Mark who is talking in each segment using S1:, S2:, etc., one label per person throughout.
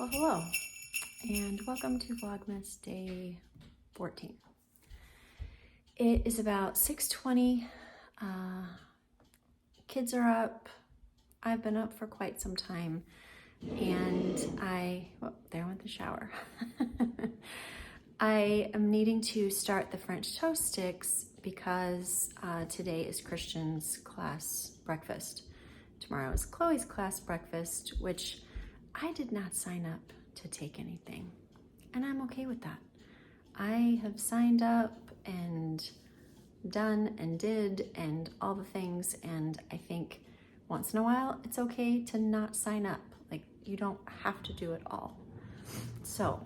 S1: Well, hello, and welcome to Vlogmas day 14. It is about 6:20. Kids are up. I've been up for quite some time, and there went the shower. I am needing to start the French toast sticks because today is Christian's class breakfast. Tomorrow is Chloe's class breakfast, which I did not sign up to take anything, and I'm okay with that. I have signed up and done and did and all the things, and I think once in a while it's okay to not sign up. Like, you don't have to do it all. So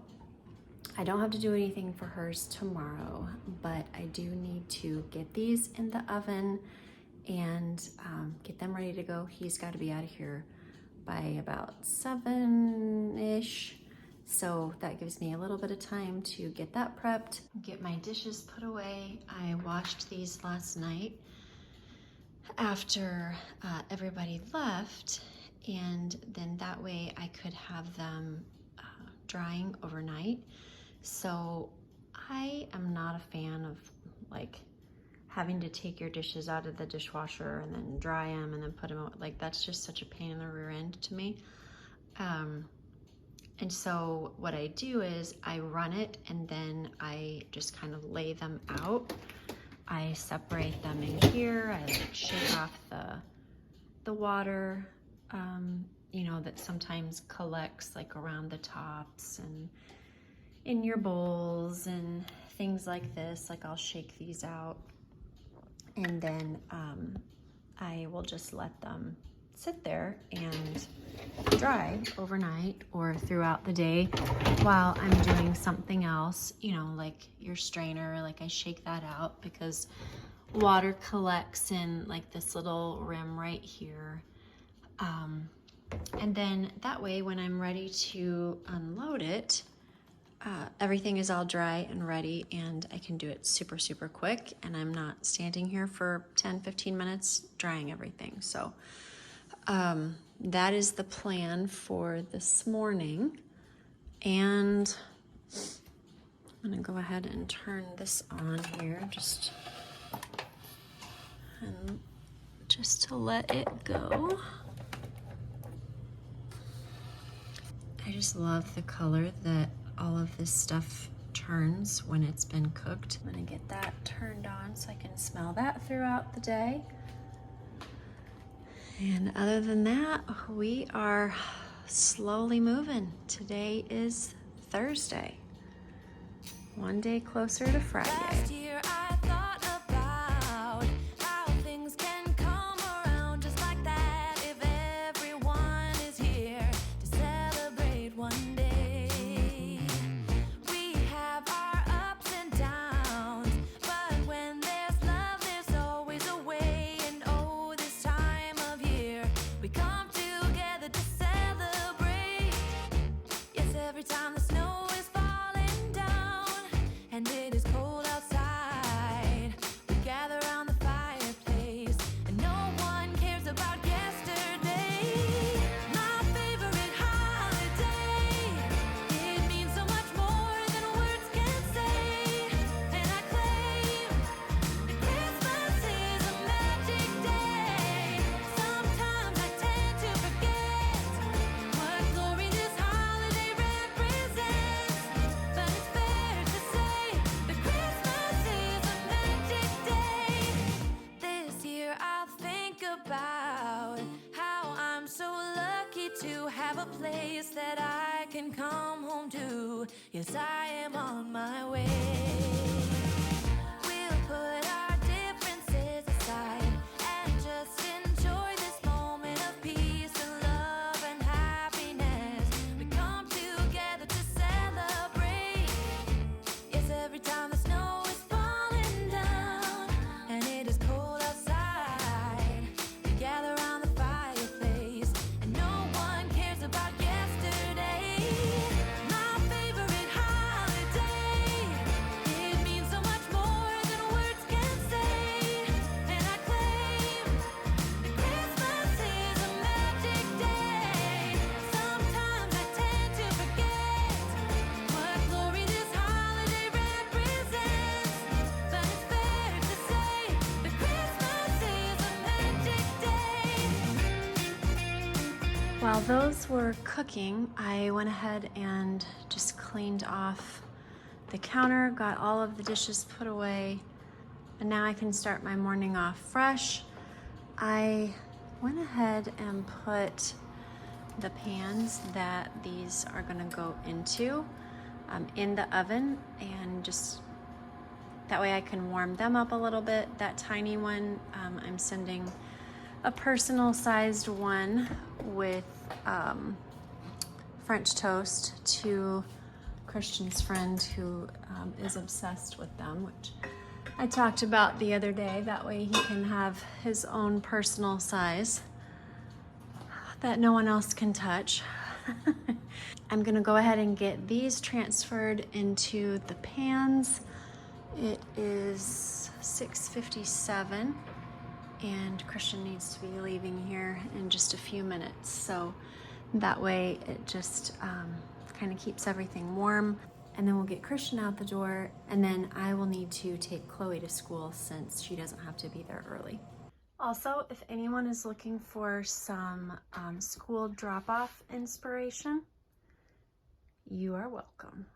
S1: I don't have to do anything for hers tomorrow, but I do need to get these in the oven and get them ready to go. He's got to be out of here by about 7-ish. So that gives me a little bit of time to get that prepped, get my dishes put away. I washed these last night after everybody left, and then that way I could have them drying overnight. So I am not a fan of like having to take your dishes out of the dishwasher and then dry them and then put them out. Like, that's just such a pain in the rear end to me. And so what I do is I run it and then I just kind of lay them out. I separate them in here. I like shake off the water, you know, that sometimes collects like around the tops and in your bowls and things like this. Like, I'll shake these out. And then I will just let them sit there and dry overnight or throughout the day while I'm doing something else, you know, like your strainer. Like, I shake that out because water collects in like this little rim right here. And then that way when I'm ready to unload it, everything is all dry and ready, and I can do it super, super quick, and I'm not standing here for 10-15 minutes drying everything. So that is the plan for this morning. And I'm gonna go ahead and turn this on here just to let it go. I just love the color that all of this stuff turns when it's been cooked. I'm gonna get that turned on so I can smell that throughout the day. And other than that, we are slowly moving. Today is Thursday. One day closer to Friday.
S2: Last year I thought about how things can come around just like that if everyone is here to celebrate one day. We have our ups and downs, but when there's love, there's always a way. And oh, this time of year, we come together to celebrate. Yes, every time the snow is falling down and it is cold outside, we gather around the fireplace and no one cares about yesterday. My favorite holiday, it means so much more than words can say. And I claim that Christmas is a magic day. Sometimes I tend to forget what glory this holiday represents, but it's fair to say that Christmas is a magic day. This year I'll think about how I'm so lucky to have a place that I can come home to. Yes, I am on my way. We'll put our differences aside and just enjoy this moment of peace and love and happiness. We come together to celebrate. Yes, every time the snow is falling down and it is cold outside, we gather around the fireplace and no one cares about yesterday. My favorite holiday, it means
S1: While those were cooking, I went ahead and just cleaned off the counter, got all of the dishes put away, and now I can start my morning off fresh. I went ahead and put the pans that these are gonna go into in the oven, and just that way I can warm them up a little bit. That tiny one, I'm sending a personal sized one with French toast to Christian's friend who is obsessed with them, which I talked about the other day. That way he can have his own personal size that no one else can touch. I'm gonna go ahead and get these transferred into the pans. It is 6:57 and Christian needs to be leaving here in just a few minutes. So that way it just kind of keeps everything warm. And then we'll get Christian out the door, and then I will need to take Chloe to school since she doesn't have to be there early. Also, if anyone is looking for some school drop-off inspiration, you are welcome.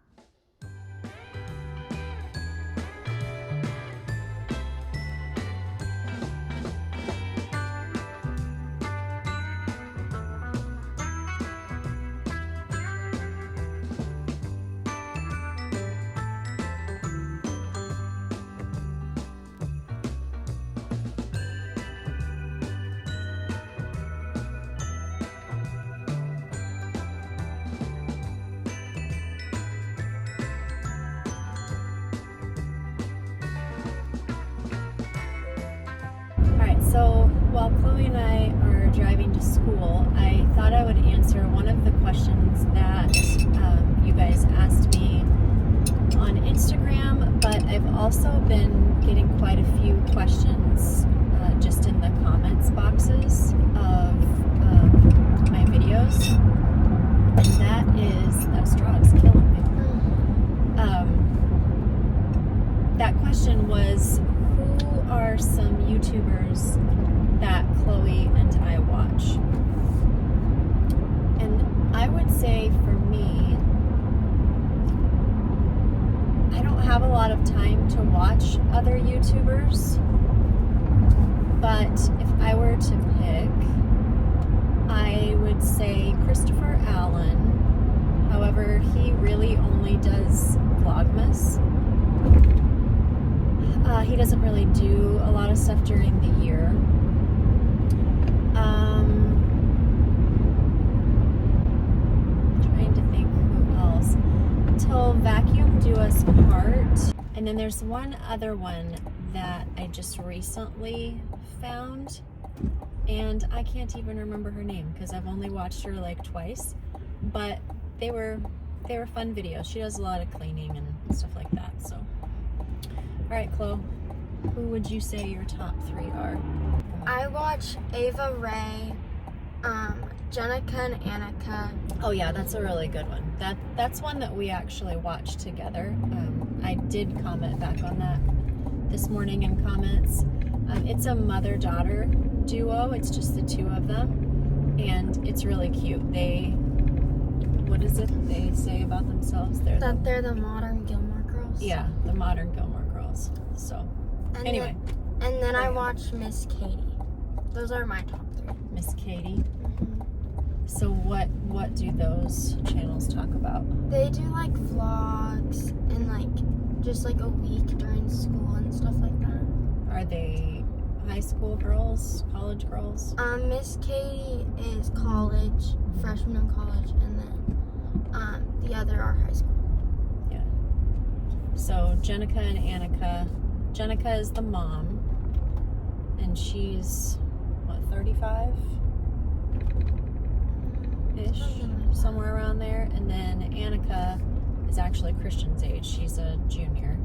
S1: So while Chloe and I are driving to school, I thought I would answer one of the questions that you guys asked me on Instagram, but I've also been getting quite a few questions just in the comments boxes of my videos, and that straw is killing me. That question was, who are some YouTubers that Chloe and I watch? And I would say for me, I don't have a lot of time to watch other YouTubers, but if I were to pick, I would say Christopher Allen. However, he really only does Vlogmas. He doesn't really do a lot of stuff during the year. Trying to think who else. Till Vacuum Do Us Part. And then there's one other one that I just recently found, and I can't even remember her name because I've only watched her like twice, but they were fun videos. She does a lot of cleaning and stuff like that. So all right, Chloe, who would you say your top 3 are?
S3: I watch Ava Ray, Jenica and Annika.
S1: Oh yeah, that's a really good one. That's one that we actually watched together. I did comment back on that this morning in comments. It's a mother-daughter duo. It's just the two of them, and it's really cute. What is it they say about themselves?
S3: They're the modern Gilmore Girls.
S1: Yeah, the modern Gilmore Girls. So,
S3: and
S1: anyway.
S3: Then I watch Miss Katie. Those are my top 3.
S1: Miss Katie. So what do those channels talk about?
S3: They do like vlogs and like just like a week during school and stuff like that.
S1: Are they high school girls, college girls?
S3: Miss Katie is college, freshman in college, and then the other are high school.
S1: Yeah. So Jenica and Annika. Jenica is the mom, and she's what, 35? Ish, somewhere around there. And then Annika is actually Christian's age. She's a junior,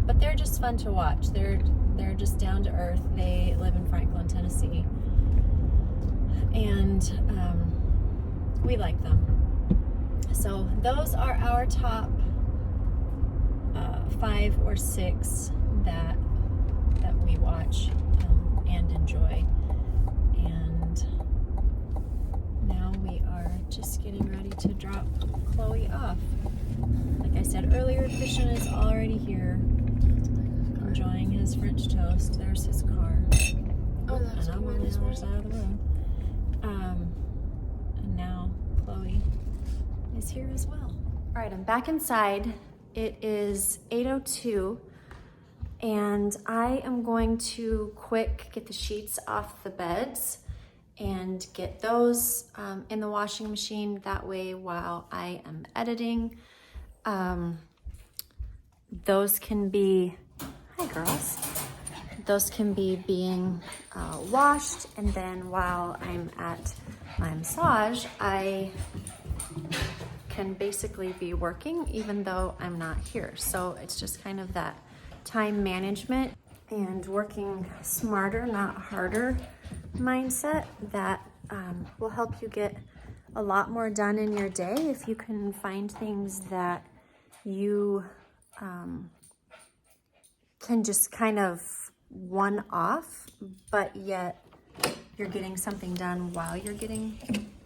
S1: but they're just fun to watch. They're just down to earth. They live in Franklin, Tennessee, and we like them. So those are our top 5 or 6 that we watch and enjoy. And now we are getting ready to drop Chloe off. Like I said earlier, Christian is already here, enjoying his French toast. There's his car.
S3: Oh, that's
S1: and I'm on the other side of the room. And now Chloe is here as well. All right, I'm back inside. It is 8:02, and I am going to quick get the sheets off the beds and get those in the washing machine. That way, while I am editing, those can be, hi girls, those can be being washed, and then while I'm at my massage, I can basically be working even though I'm not here. So it's just kind of that time management and working smarter, not harder mindset that will help you get a lot more done in your day if you can find things that you can just kind of one off, but yet you're getting something done while you're getting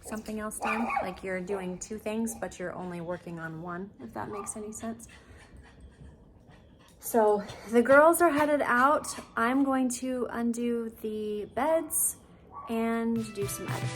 S1: something else done. Like you're doing two things, but you're only working on one, if that makes any sense. So the girls are headed out. I'm going to undo the beds and do some editing.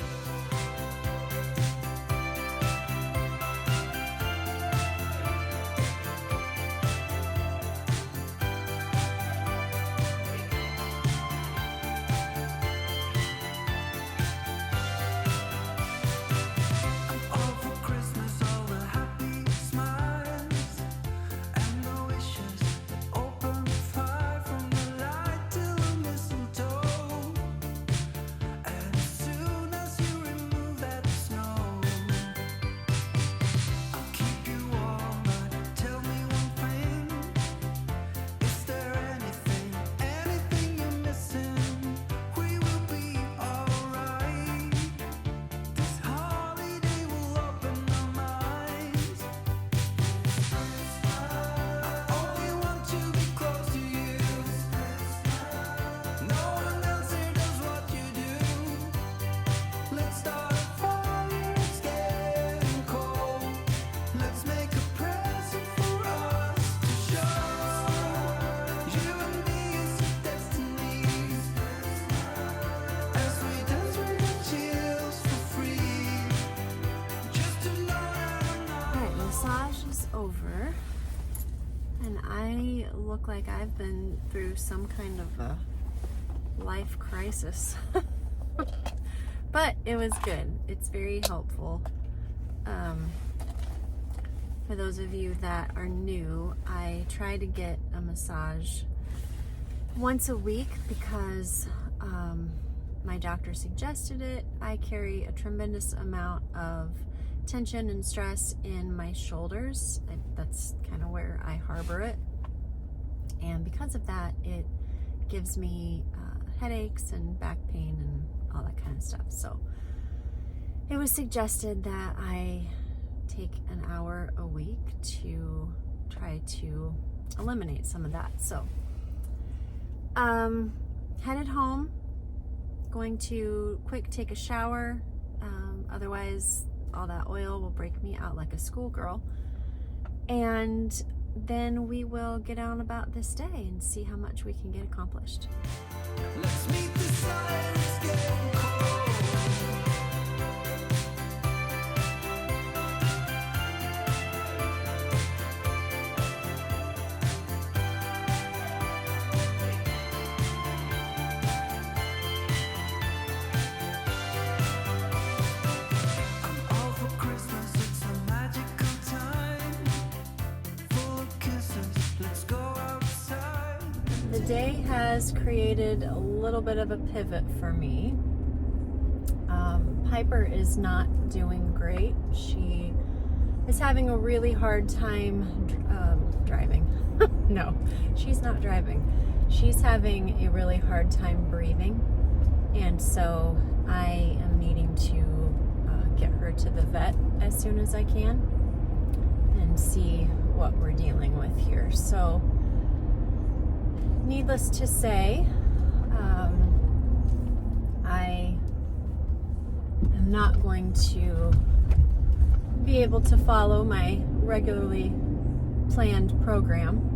S1: Over, and I look like I've been through some kind of a life crisis. But it was good. It's very helpful. For those of you that are new, I try to get a massage once a week because my doctor suggested it. I carry a tremendous amount of tension and stress in my shoulders. That's kind of where I harbor it, and because of that, it gives me headaches and back pain and all that kind of stuff. So it was suggested that I take an hour a week to try to eliminate some of that. So headed home, going to quick take a shower, otherwise all that oil will break me out like a schoolgirl. And then we will get on about this day and see how much we can get accomplished.
S2: Let's meet the sun, it's getting cold.
S1: The day has created a little bit of a pivot for me. Piper is not doing great. She is having a really hard time driving. No, she's not driving. She's having a really hard time breathing. And so I am needing to get her to the vet as soon as I can and see what we're dealing with here. So needless to say, I am not going to be able to follow my regularly planned program.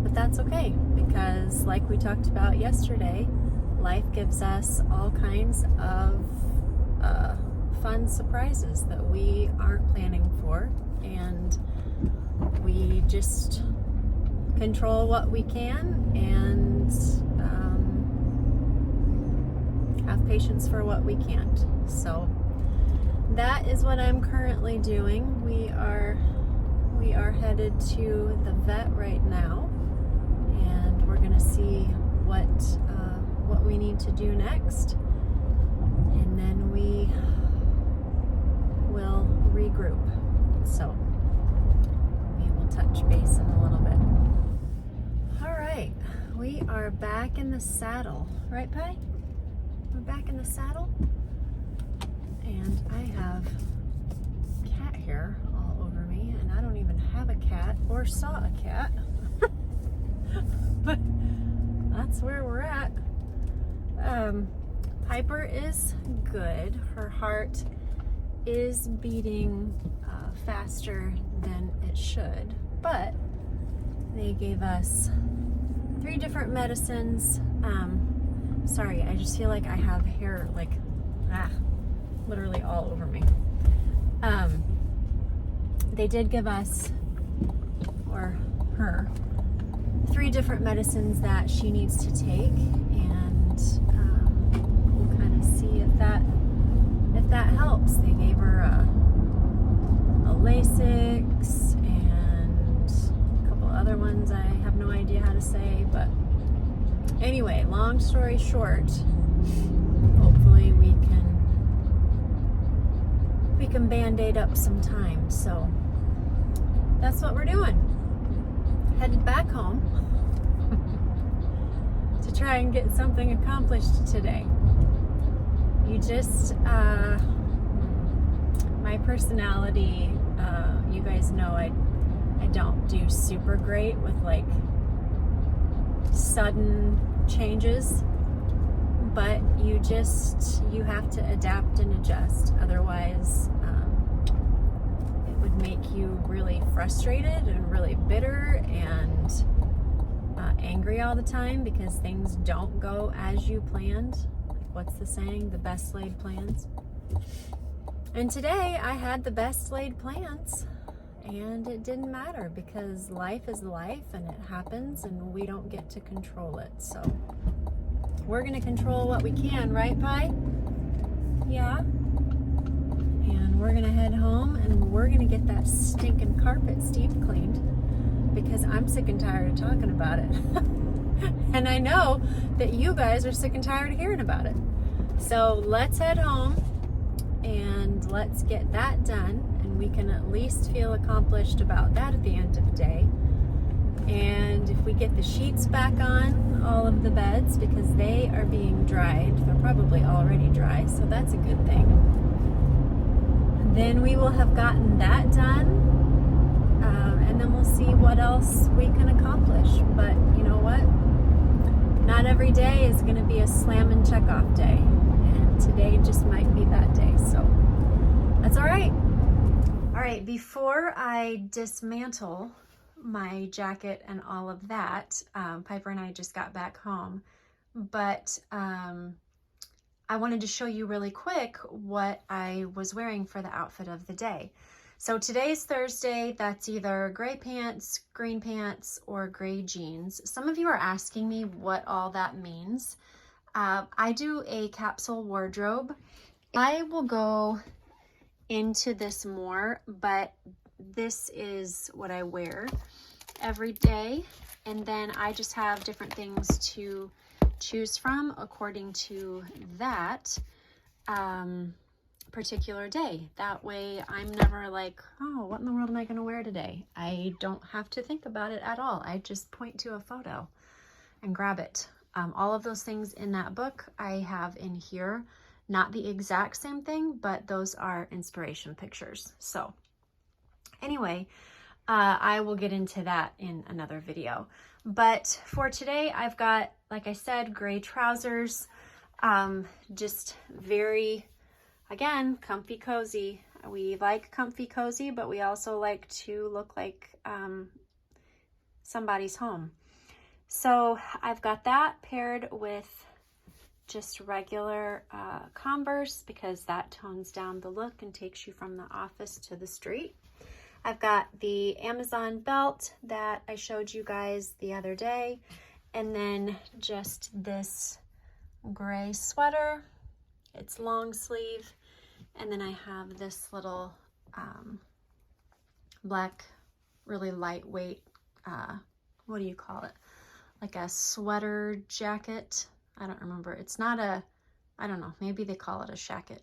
S1: But that's okay, because like we talked about yesterday, life gives us all kinds of fun surprises that we aren't planning for, and we just control what we can and have patience for what we can't. So that is what I'm currently doing. We are headed to the vet right now, and we're gonna see what we need to do next, and then we will regroup. So we will touch base in a little bit. All right, we are back in the saddle, right, Pi? We're back in the saddle, and I have cat hair all over me, and I don't even have a cat or saw a cat. But that's where we're at. Piper is good. Her heart is beating faster than it should, but they gave us 3 different medicines. Sorry, I just feel like I have hair like literally all over me. They did give us, or her, 3 different medicines that she needs to take, and we'll kind of see if that helps. They gave her a Lasix and a couple other ones I have no idea how to say, but anyway, long story short, hopefully we can band-aid up some time. So that's what we're doing. Headed back home to try and get something accomplished today. You just, my personality, you guys know I don't do super great with like sudden changes, but you have to adapt and adjust. Otherwise, it would make you really frustrated and really bitter and angry all the time because things don't go as you planned. What's the saying? The best laid plans. And today I had the best laid plans, and it didn't matter because life is life and it happens and we don't get to control it. So we're going to control what we can, right, Pi? Yeah. And we're going to head home and we're going to get that stinking carpet Steve cleaned because I'm sick and tired of talking about it. And I know that you guys are sick and tired of hearing about it. So let's head home and let's get that done, and we can at least feel accomplished about that at the end of the day. And if we get the sheets back on all of the beds, because they are being dried, they're probably already dry, so that's a good thing. Then we will have gotten that done, and then we'll see what else we can accomplish. But you know what? Not every day is going to be a slam and check off day, and today just might be that day, so that's all right. All right, before I dismantle my jacket and all of that, Piper and I just got back home, but I wanted to show you really quick what I was wearing for the outfit of the day. So today's Thursday. That's either gray pants, green pants, or gray jeans. Some of you are asking me what all that means. I do a capsule wardrobe. I will go into this more, but this is what I wear every day, and then I just have different things to choose from according to that particular day. That way I'm never like, oh, what in the world am I going to wear today? I don't have to think about it at all. I just point to a photo and grab it. All of those things in that book I have in here. Not the exact same thing, but those are inspiration pictures. So anyway, I will get into that in another video. But for today, I've got, like I said, gray trousers, just very, again, comfy, cozy. We like comfy cozy, but we also like to look like somebody's home. So I've got that paired with just regular Converse, because that tones down the look and takes you from the office to the street. I've got the Amazon belt that I showed you guys the other day, and then just this gray sweater. It's long sleeve, and then I have this little black, really lightweight, what do you call it? Like a sweater jacket. I don't remember. It's not a, I don't know, maybe they call it a shacket,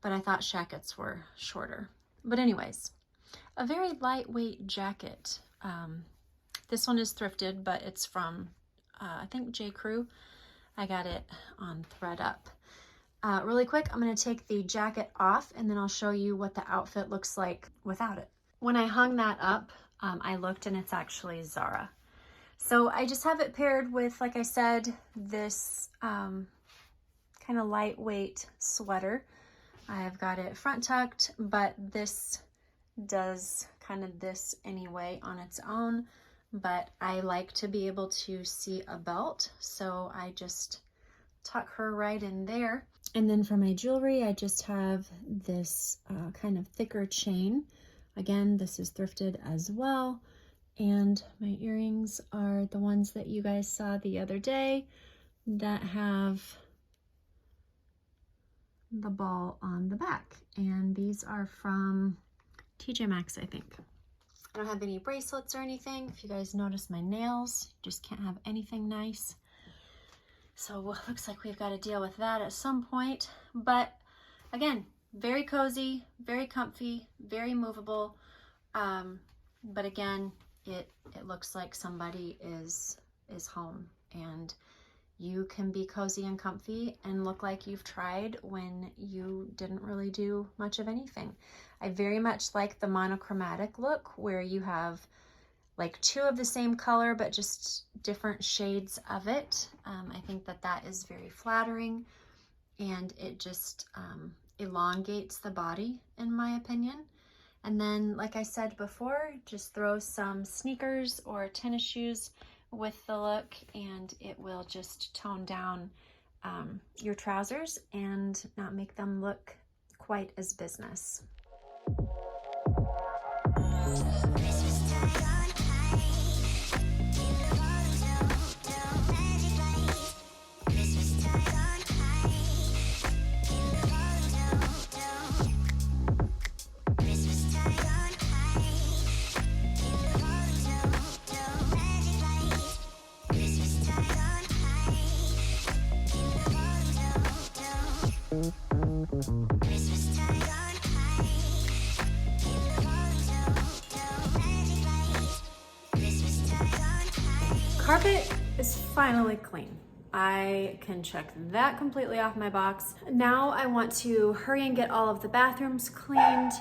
S1: but I thought shackets were shorter. But anyways, a very lightweight jacket. This one is thrifted, but it's from, I think, J. Crew. I got it on ThreadUp. Really quick, I'm going to take the jacket off, and then I'll show you what the outfit looks like without it. When I hung that up, I looked, and it's actually Zara. So I just have it paired with, like I said, this kind of lightweight sweater. I've got it front tucked, but this does kind of this anyway on its own, but I like to be able to see a belt, so I just tuck her right in there. And then for my jewelry, I just have this kind of thicker chain. Again, this is thrifted as well. And my earrings are the ones that you guys saw the other day that have the ball on the back. And these are from TJ Maxx, I think. I don't have any bracelets or anything. If you guys notice my nails, just can't have anything nice. So it looks like we've got to deal with that at some point. But again, very cozy, very comfy, very movable. But again, it looks like somebody is home, and you can be cozy and comfy and look like you've tried when you didn't really do much of anything. I very much like the monochromatic look where you have like two of the same color but just different shades of it. I think that is very flattering, and it just elongates the body, in my opinion. And then, like I said before, just throw some sneakers or tennis shoes with the look, and it will just tone down your trousers and not make them look quite as business. Carpet is finally clean. I can check that completely off my box. Now I want to hurry and get all of the bathrooms cleaned,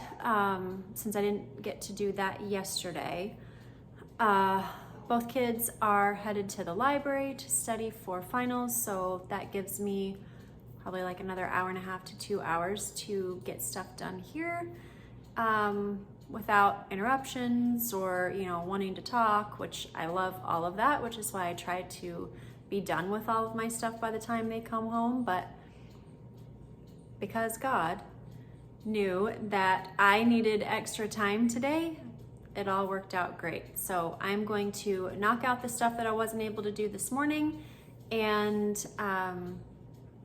S1: since I didn't get to do that yesterday. Both kids are headed to the library to study for finals, so that gives me probably like another hour and a half to 2 hours to get stuff done here without interruptions or, wanting to talk, which I love all of that, which is why I try to be done with all of my stuff by the time they come home. But because God knew that I needed extra time today, it all worked out great. So I'm going to knock out the stuff that I wasn't able to do this morning, and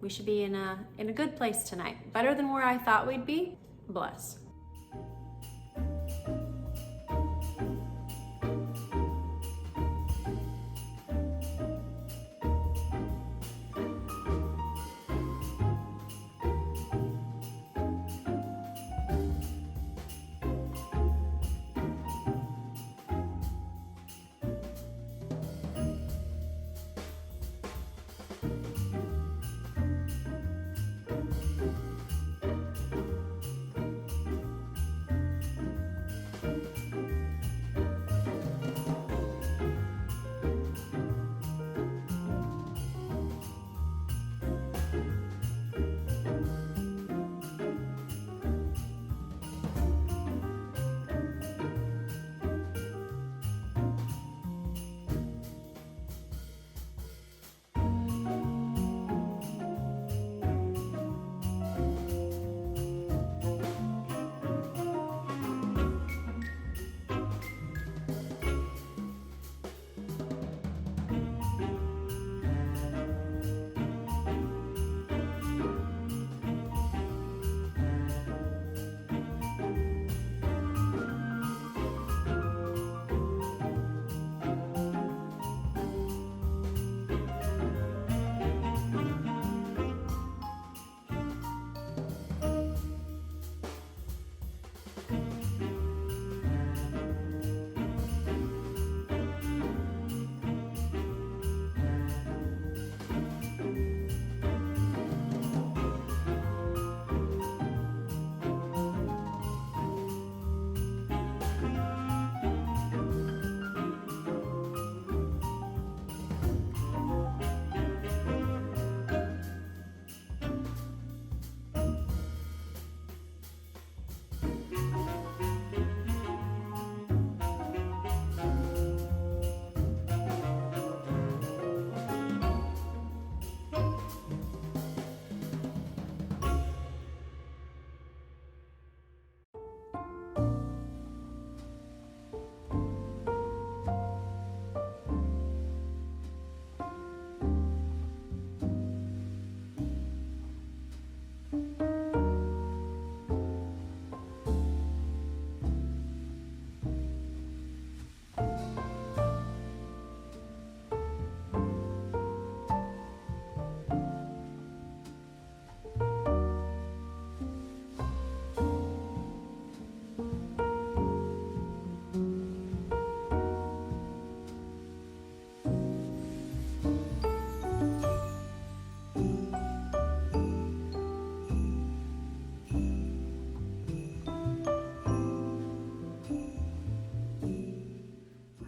S1: we should be in a good place tonight. Better than where I thought we'd be. Bless.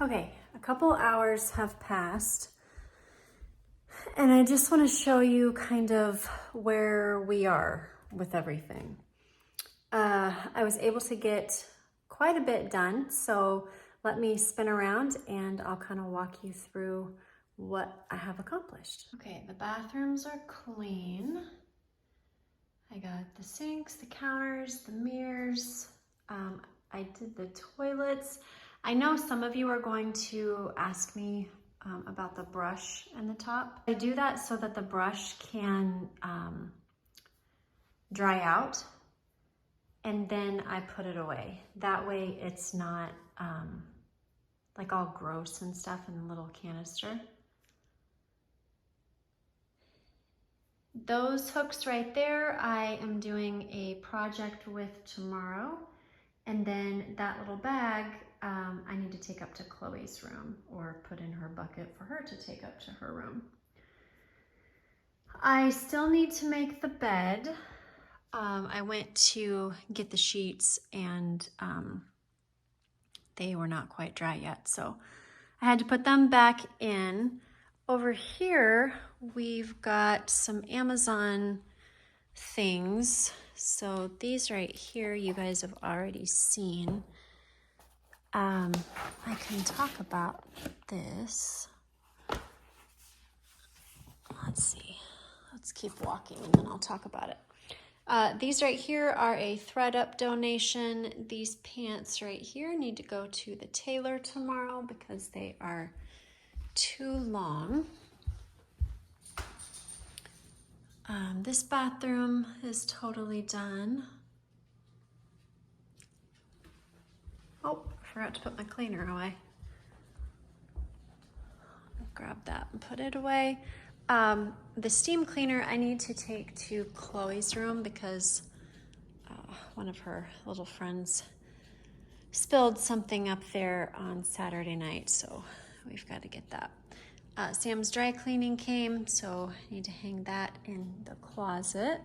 S1: Okay, a couple hours have passed, and I just want to show you kind of where we are with everything. I was able to get quite a bit done, so let me spin around and I'll kind of walk you through what I have accomplished. Okay, the bathrooms are clean. I got the sinks, the counters, the mirrors. I did the toilets. I know some of you are going to ask me about the brush and the top. I do that so that the brush can dry out, and then I put it away. That way it's not like all gross and stuff in the little canister. Those hooks right there, I am doing a project with tomorrow. And then that little bag, I need to take up to Chloe's room or put in her bucket for her to take up to her room. I still need to make the bed. I went to get the sheets and they were not quite dry yet, so I had to put them back in. Over here, we've got some Amazon things. So these right here, you guys have already seen. I can talk about this. Let's see. Let's keep walking and then I'll talk about it. These right here are a ThreadUp donation. These pants right here need to go to the tailor tomorrow because they are too long. This bathroom is totally done. Oh, I forgot to put my cleaner away. Grab that and put it away. The steam cleaner I need to take to Chloe's room because one of her little friends spilled something up there on Saturday night, so we've got to get that. Sam's dry cleaning came, so I need to hang that in the closet.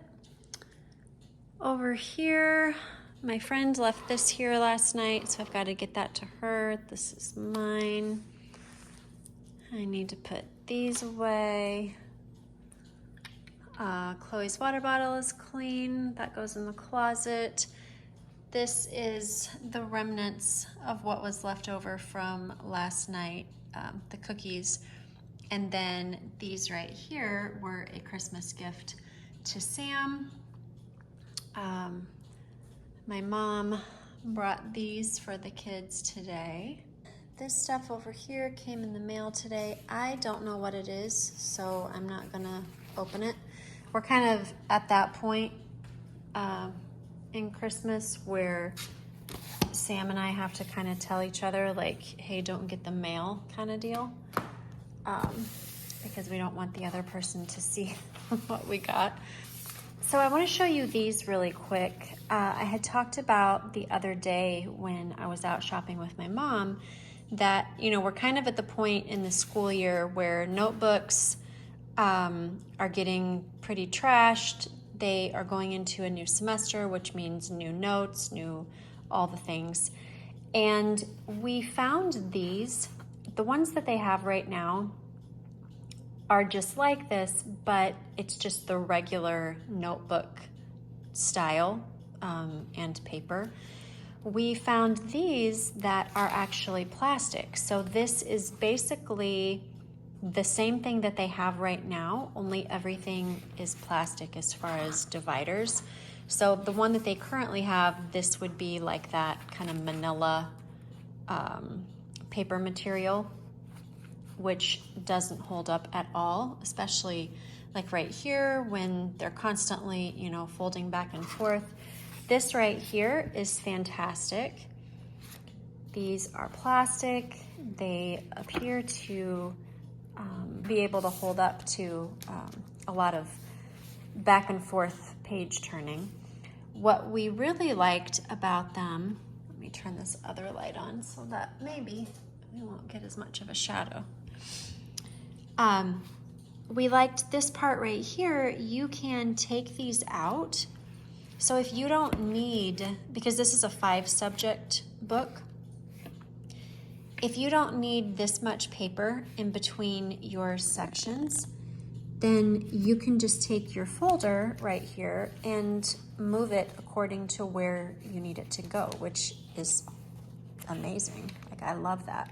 S1: Over here, my friend left this here last night, so I've got to get that to her. This is mine. I need to put these away. Chloe's water bottle is clean. That goes in the closet. This is the remnants of what was left over from last night, the cookies. And then these right here were a Christmas gift to Sam. My mom brought these for the kids today. This stuff over here came in the mail today. I don't know what it is, so I'm not gonna open it. We're kind of at that point in Christmas where Sam and I have to kind of tell each other like, hey, don't get the mail kind of deal. Because we don't want the other person to see what we got. So I want to show you these really quick. I had talked about the other day when I was out shopping with my mom that, you know, we're kind of at the point in the school year where notebooks are getting pretty trashed. They are going into a new semester, which means new notes, new all the things. And we found these. The ones that they have right now are just like this, but it's just the regular notebook style and paper. We found these that are actually plastic. So this is basically the same thing that they have right now, only everything is plastic as far as dividers. So the one that they currently have, this would be like that kind of manila paper material, which doesn't hold up at all, especially like right here when they're constantly, you know, folding back and forth. This right here is fantastic. These are plastic. They appear to be able to hold up to a lot of back and forth page turning. What we really liked about them, let me turn this other light on so that maybe we won't get as much of a shadow. We liked this part right here. You can take these out. So if you don't need, because this is a 5-subject book, if you don't need this much paper in between your sections, then you can just take your folder right here and move it according to where you need it to go, which is amazing. Like, I love that.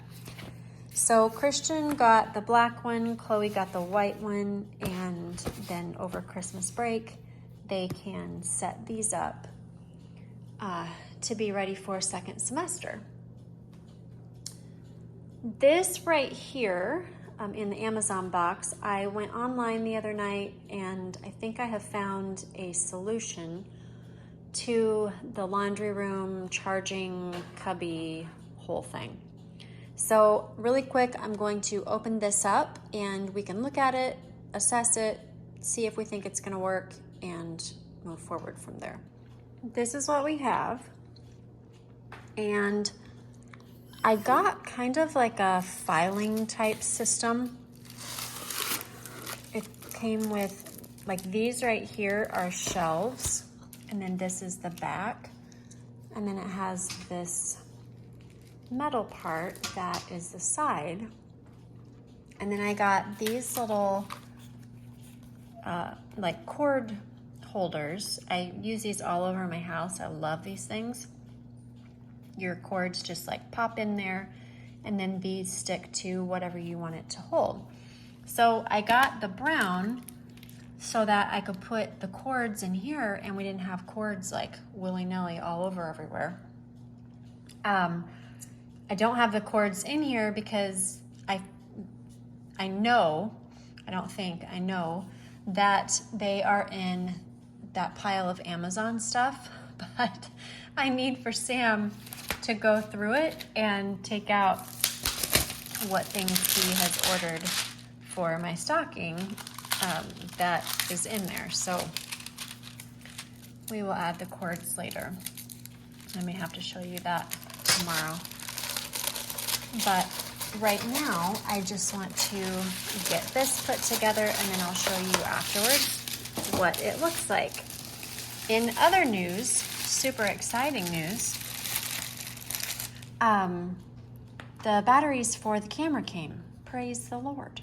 S1: So Christian got the black one, Chloe got the white one, and then over Christmas break, they can set these up to be ready for second semester. This right here in the Amazon box, I went online the other night and I think I have found a solution to the laundry room charging cubby whole thing. So really quick, I'm going to open this up and we can look at it, assess it, see if we think it's going to work, and move forward from there. This is what we have. And I got kind of like a filing type system. It came with, like, these right here are shelves, and then this is the back, and then it has this metal part that is the side. And then I got these little like cord holders. I use these all over my house. I love these things. Your cords just like pop in there, and then these stick to whatever you want it to hold. So I got the brown so that I could put the cords in here and we didn't have cords like willy-nilly all over everywhere. I don't have the cords in here because I know that they are in that pile of Amazon stuff, but I need for Sam to go through it and take out what things he has ordered for my stocking that is in there. So we will add the cords later. I may have to show you that tomorrow. But right now, I just want to get this put together and then I'll show you afterwards what it looks like. In other news, super exciting news, the batteries for the camera came. Praise the Lord.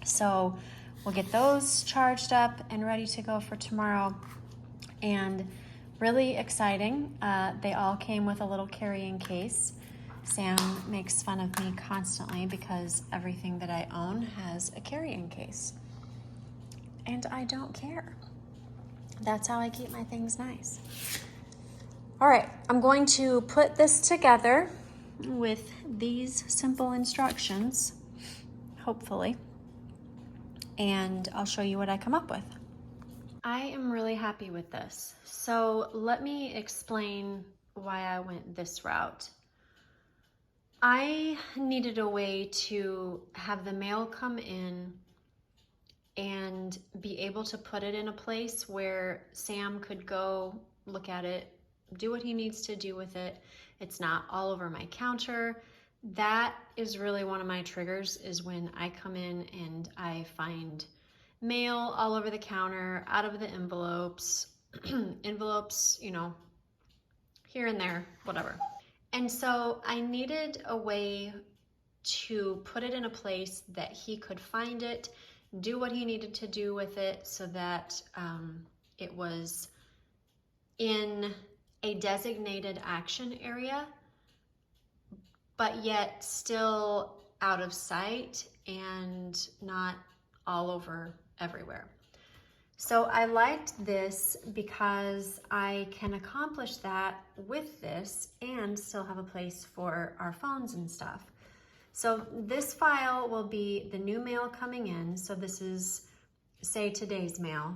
S1: So we'll get those charged up and ready to go for tomorrow. And really exciting, they all came with a little carrying case. Sam makes fun of me constantly because everything that I own has a carrying case. And I don't care. That's how I keep my things nice. All right, I'm going to put this together with these simple instructions, hopefully, and I'll show you what I come up with. I am really happy with this. So let me explain why I went this route. I needed a way to have the mail come in and be able to put it in a place where Sam could go look at it, do what he needs to do with it. It's not all over my counter. That is really one of my triggers, is when I come in and I find mail all over the counter, out of the envelopes, envelopes, you know, here and there, whatever. And so I needed a way to put it in a place that he could find it, do what he needed to do with it, so that it was in a designated action area, but yet still out of sight and not all over everywhere. So I liked this because I can accomplish that with this and still have a place for our phones and stuff. So this file will be the new mail coming in. So this is, say, today's mail.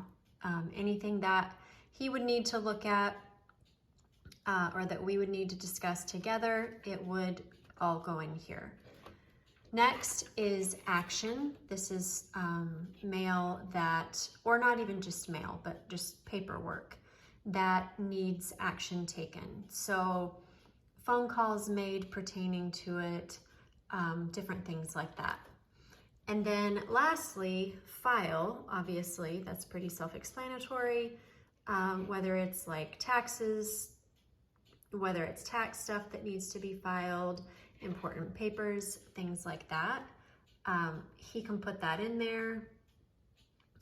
S1: Anything that he would need to look at or that we would need to discuss together, it would all go in here. Next is action. This is mail that, or not even just mail, but just paperwork that needs action taken. So phone calls made pertaining to it, different things like that. And then lastly, file, obviously, that's pretty self-explanatory. Whether it's like taxes, whether it's tax stuff that needs to be filed, important papers, things like that. He can put that in there.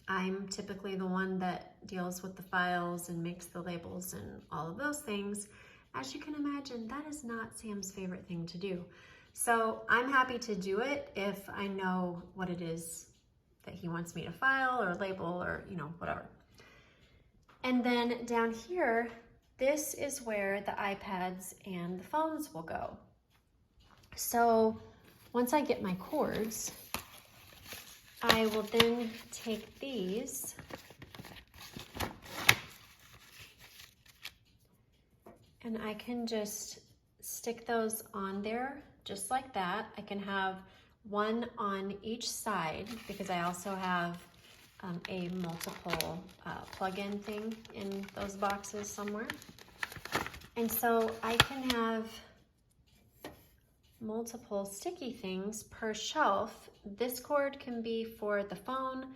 S1: I'm typically the one that deals with the files and makes the labels and all of those things. As you can imagine, that is not Sam's favorite thing to do. So I'm happy to do it if I know what it is that he wants me to file or label or, you know, whatever. And then down here, this is where the iPads and the phones will go. So once I get my cords, I will then take these and I can just stick those on there just like that. I can have one on each side because I also have a multiple plug-in thing in those boxes somewhere. And so I can have multiple sticky things per shelf. This cord can be for the phone,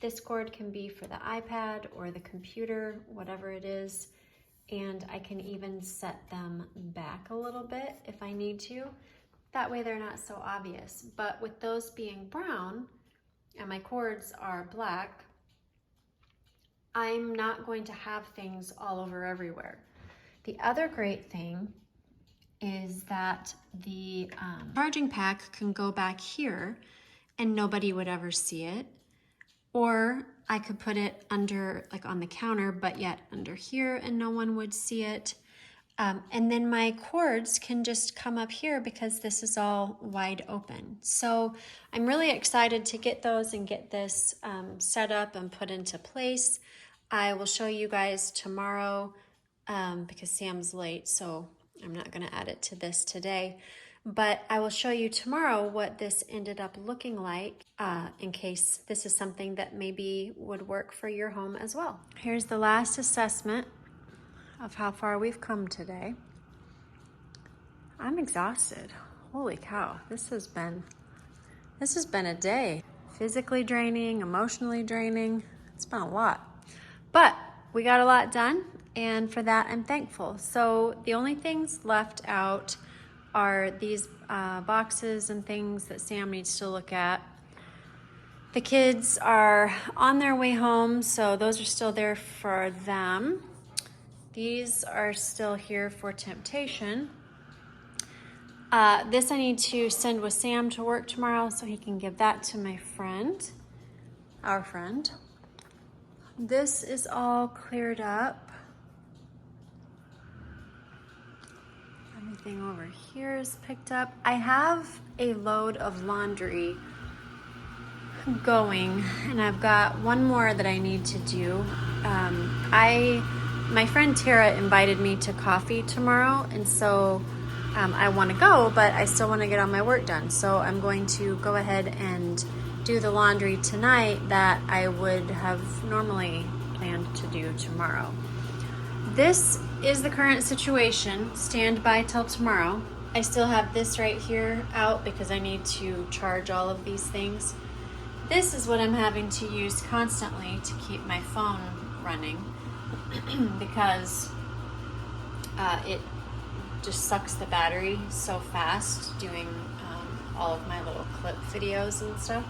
S1: this cord can be for the iPad or the computer, whatever it is, and I can even set them back a little bit if I need to. That way they're not so obvious. But with those being brown and my cords are black, I'm not going to have things all over everywhere. The other great thing is that the charging pack can go back here and nobody would ever see it. Or I could put it under, like on the counter, but yet under here and no one would see it. And then my cords can just come up here because this is all wide open. So I'm really excited to get those and get this set up and put into place. I will show you guys tomorrow because Sam's late, so I'm not gonna add it to this today. But I will show you tomorrow what this ended up looking like in case this is something that maybe would work for your home as well. Here's the last assessment of how far we've come today. I'm exhausted. Holy cow, this has been a day. Physically draining, emotionally draining. It's been a lot. But we got a lot done, and for that I'm thankful. So the only things left out are these boxes and things that Sam needs to look at. The kids are on their way home, so those are still there for them. These are still here for temptation. This I need to send with Sam to work tomorrow so he can give that to my friend, our friend. This is all cleared up. Everything over here is picked up. I have a load of laundry going, and I've got one more that I need to do. My friend Tara invited me to coffee tomorrow, and so I want to go, but I still want to get all my work done. So I'm going to go ahead and do the laundry tonight that I would have normally planned to do tomorrow. This is the current situation. Stand by till tomorrow. I still have this right here out because I need to charge all of these things. This is what I'm having to use constantly to keep my phone running because it just sucks the battery so fast doing all of my little clip videos and stuff.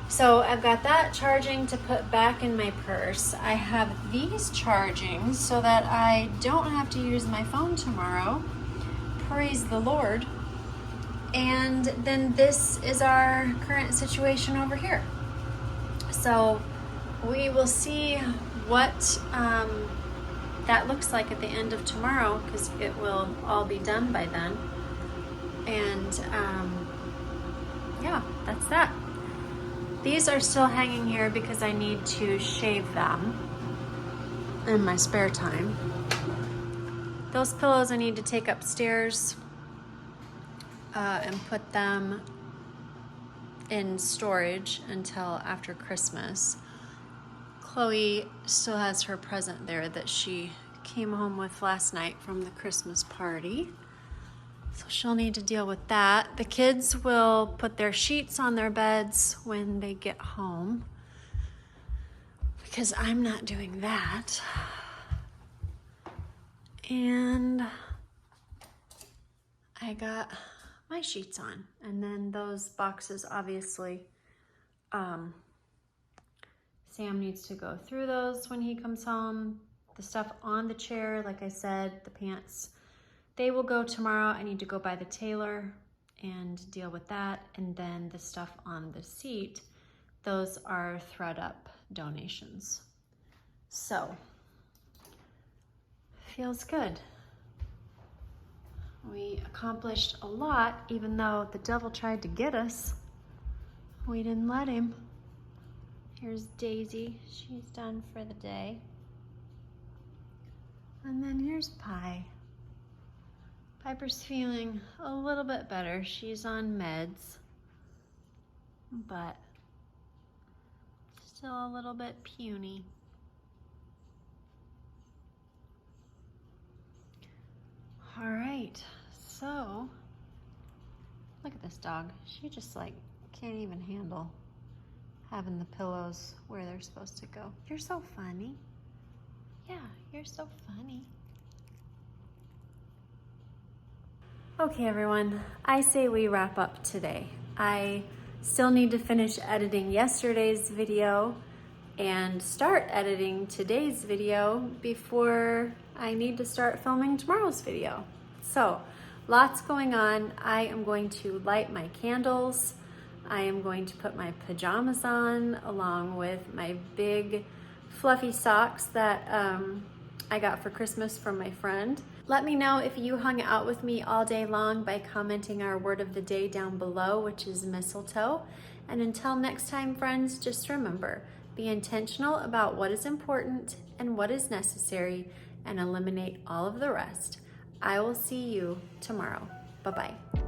S1: So I've got that charging to put back in my purse. I have these charging so that I don't have to use my phone tomorrow. Praise the Lord. And then this is our current situation over here. So we will see what that looks like at the end of tomorrow because it will all be done by then. And yeah, that's that. These are still hanging here because I need to shave them in my spare time. Those pillows I need to take upstairs and put them in storage until after Christmas. Chloe still has her present there that she came home with last night from the Christmas party. So she'll need to deal with that. The kids will put their sheets on their beds when they get home because I'm not doing that. And I got my sheets on. And then those boxes, obviously, Sam needs to go through those when he comes home. The stuff on the chair, like I said, the pants, they will go tomorrow. I need to go by the tailor and deal with that. And then the stuff on the seat, those are thread up donations. So, feels good. We accomplished a lot, even though the devil tried to get us. We didn't let him. Here's Daisy. She's done for the day. And then here's Pi. Piper's feeling a little bit better. She's on meds, but still a little bit puny. All right, so look at this dog. She just like can't even handle having the pillows where they're supposed to go. You're so funny. Yeah, you're so funny. Okay, everyone, I say we wrap up today. I still need to finish editing yesterday's video and start editing today's video before I need to start filming tomorrow's video. So, lots going on. I am going to light my candles. I am going to put my pajamas on along with my big fluffy socks that I got for Christmas from my friend. Let me know if you hung out with me all day long by commenting our word of the day down below, which is mistletoe. And until next time, friends, just remember, be intentional about what is important and what is necessary and eliminate all of the rest. I will see you tomorrow. Bye-bye.